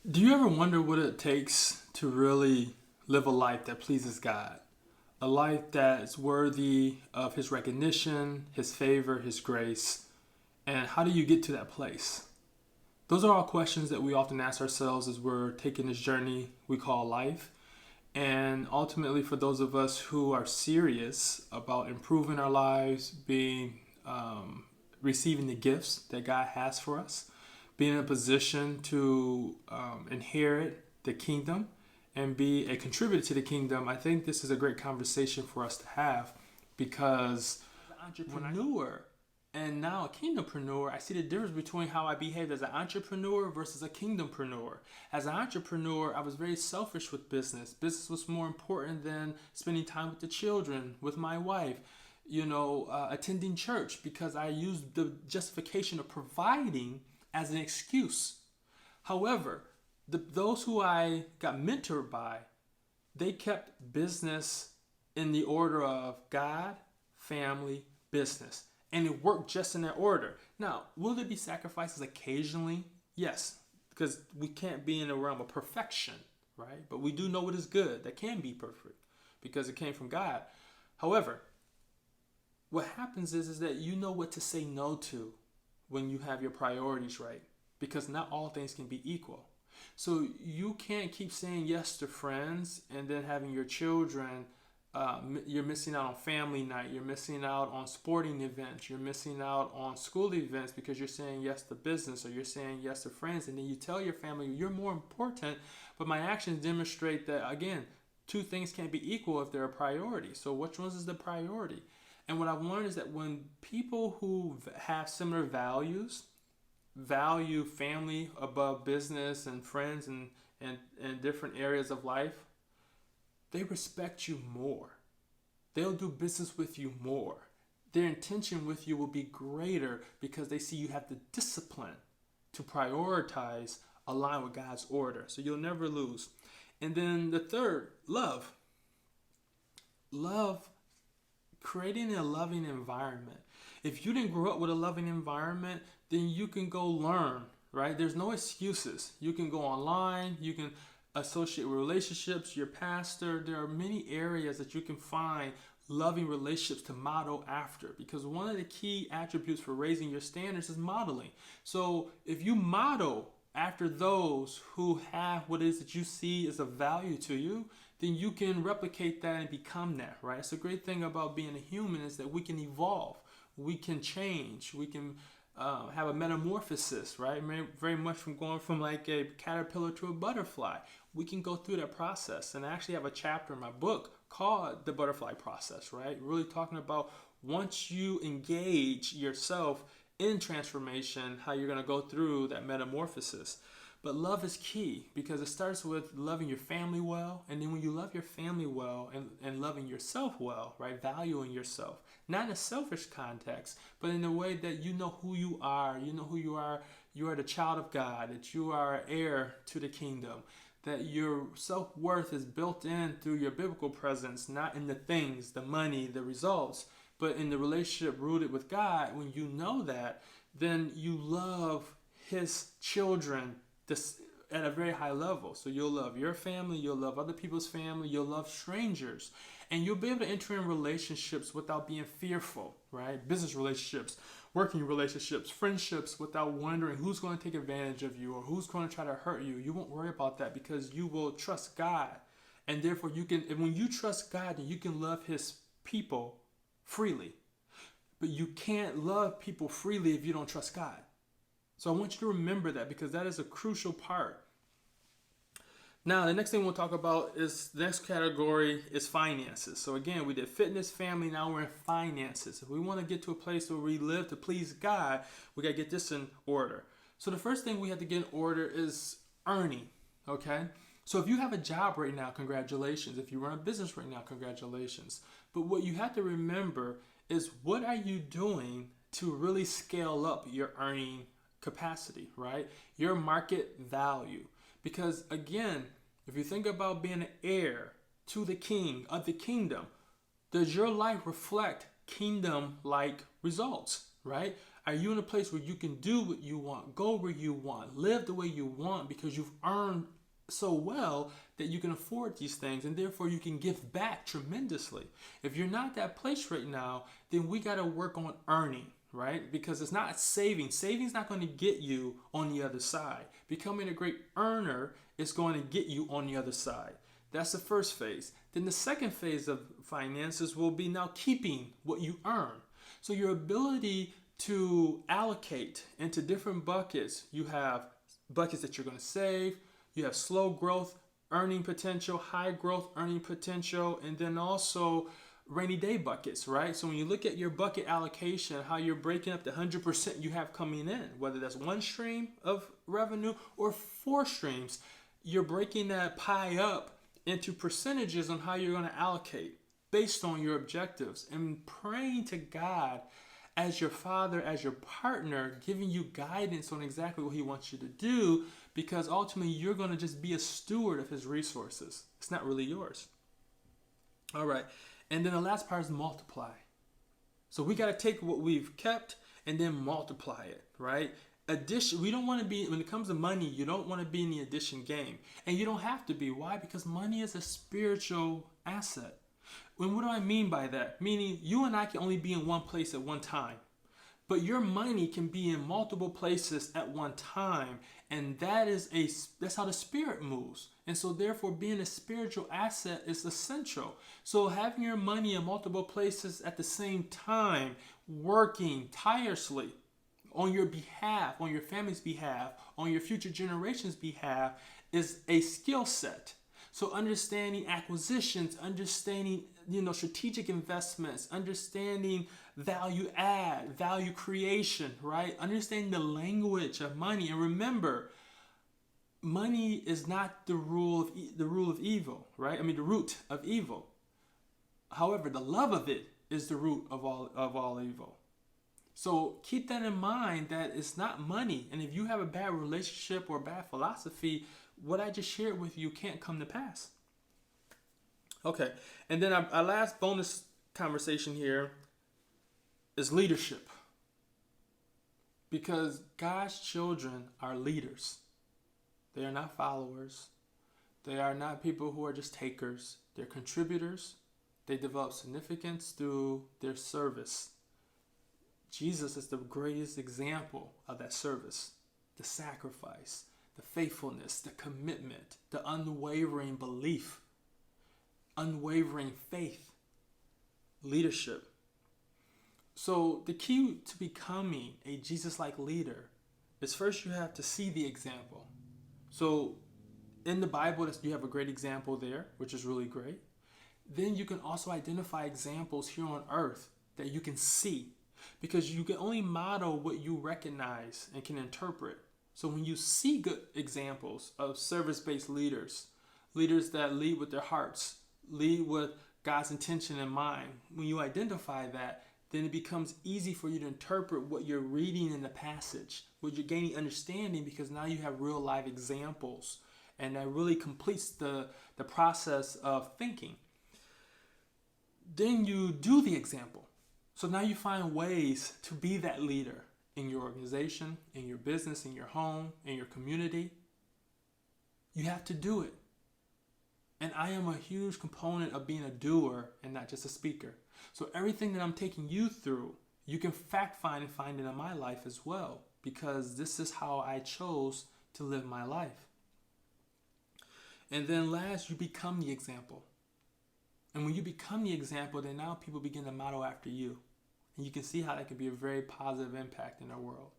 Do you ever wonder what it takes to really live a life that pleases God? A life that's worthy of His recognition, His favor, His grace. And how do you get to that place? Those are all questions that we often ask ourselves as we're taking this journey we call life. And ultimately, for those of us who are serious about improving our lives, receiving the gifts that God has for us, being in a position to inherit the kingdom and be a contributor to the kingdom, I think this is a great conversation for us to have because as an entrepreneur and now a kingdompreneur, I see the difference between how I behaved as an entrepreneur versus a kingdompreneur. As an entrepreneur, I was very selfish with business. Business was more important than spending time with the children, with my wife, attending church because I used the justification of providing as an excuse. However, those who I got mentored by, they kept business in the order of God, family, business. And it worked just in that order. Now, will there be sacrifices occasionally? Yes, because we can't be in the realm of perfection, right? But we do know what is good that can be perfect because it came from God. However, what happens is that you know what to say no to when you have your priorities right, because not all things can be equal. So you can't keep saying yes to friends and then having your children. You're missing out on family night. You're missing out on sporting events. You're missing out on school events because you're saying yes to business or you're saying yes to friends. And then you tell your family you're more important. But my actions demonstrate that, again, two things can't be equal if they're a priority. So which one's is the priority? And what I've learned is that when people who have similar values value family above business and friends and different areas of life, they respect you more. They'll do business with you more. Their intention with you will be greater because they see you have the discipline to prioritize, align with God's order. So you'll never lose. And then the third, love. Love, creating a loving environment. If you didn't grow up with a loving environment, then you can go learn, right? There's no excuses. You can go online, you can associate with relationships, your pastor. There are many areas that you can find loving relationships to model after, because one of the key attributes for raising your standards is modeling. So if you model after those who have what it is that you see as a value to you, then you can replicate that and become that, right? It's a great thing about being a human is that we can evolve, we can change, we can have a metamorphosis, right? Very much from going from like a caterpillar to a butterfly. We can go through that process. And I actually have a chapter in my book called The Butterfly Process, right? Really talking about once you engage yourself in transformation, how you're going to go through that metamorphosis. But love is key because it starts with loving your family well. And then when you love your family well and loving yourself well, right? Valuing yourself, not in a selfish context, but in a way that you know who you are. You know who you are. You are the child of God, that you are heir to the kingdom, that your self-worth is built in through your biblical presence, not in the things, the money, the results, but in the relationship rooted with God. When you know that, then you love His children at a very high level. So you'll love your family, you'll love other people's family, you'll love strangers, and you'll be able to enter in relationships without being fearful, right? Business relationships, working relationships, friendships, without wondering who's going to take advantage of you or who's going to try to hurt you. You won't worry about that because you will trust God. And therefore and when you trust God, then you can love His people freely. But you can't love people freely if you don't trust God. So I want you to remember that because that is a crucial part. Now, the next thing we'll talk about is the next category is finances. So again, we did fitness, family, now we're in finances. If we want to get to a place where we live to please God, we got to get this in order. So the first thing we have to get in order is earning, okay? So if you have a job right now, congratulations. If you run a business right now, congratulations. But what you have to remember is what are you doing to really scale up your earning capacity, right? Your market value. Because again, if you think about being an heir to the king of the kingdom, does your life reflect kingdom-like results, right? Are you in a place where you can do what you want, go where you want, live the way you want because you've earned so well that you can afford these things and therefore you can give back tremendously? If you're not at that place right now, then we got to work on earning, right? Because it's not saving. Saving's not going to get you on the other side. Becoming a great earner is going to get you on the other side. That's the first phase. Then the second phase of finances will be now keeping what you earn. So your ability to allocate into different buckets. You have buckets that you're going to save. You have slow growth earning potential, high growth earning potential, and then also rainy day buckets, right? So when you look at your bucket allocation, how you're breaking up the 100% you have coming in, whether that's one stream of revenue or 4 streams, you're breaking that pie up into percentages on how you're going to allocate based on your objectives and praying to God as your father, as your partner, giving you guidance on exactly what he wants you to do, because ultimately you're going to just be a steward of his resources. It's not really yours. All right. And then the last part is multiply. So we got to take what we've kept and then multiply it, right? Addition, we don't want to be, when it comes to money, you don't want to be in the addition game. And you don't have to be. Why? Because money is a spiritual asset. And what do I mean by that? Meaning you and I can only be in one place at one time. But your money can be in multiple places at one time. And that's how the spirit moves. And so therefore being a spiritual asset is essential. So having your money in multiple places at the same time, working tirelessly on your behalf, on your family's behalf, on your future generations' behalf, is a skill set. So understanding acquisitions, understanding, strategic investments, understanding value add, value creation, right? Understanding the language of money. And remember, money is not the rule of evil, right? The root of evil. However, the love of it is the root of all evil. So keep that in mind, that it's not money. And if you have a bad relationship or a bad philosophy, what I just shared with you can't come to pass. Okay, and then our last bonus conversation here is leadership. Because God's children are leaders. They are not followers. They are not people who are just takers. They're contributors. They develop significance through their service. Jesus is the greatest example of that service, the sacrifice, the faithfulness, the commitment, the unwavering belief, unwavering faith, leadership. So the key to becoming a Jesus-like leader is first you have to see the example. So in the Bible, you have a great example there, which is really great. Then you can also identify examples here on earth that you can see, because you can only model what you recognize and can interpret. So when you see good examples of service-based leaders that lead with their hearts, lead with God's intention in mind, when you identify that, then it becomes easy for you to interpret what you're reading in the passage, what you're gaining understanding, because now you have real life examples, and that really completes the process of thinking. Then you do the example. So now you find ways to be that leader in your organization, in your business, in your home, in your community. You have to do it. And I am a huge component of being a doer and not just a speaker. So everything that I'm taking you through, you can fact find and find it in my life as well, because this is how I chose to live my life. And then last, you become the example. And when you become the example, then now people begin to model after you. And you can see how that can be a very positive impact in our world.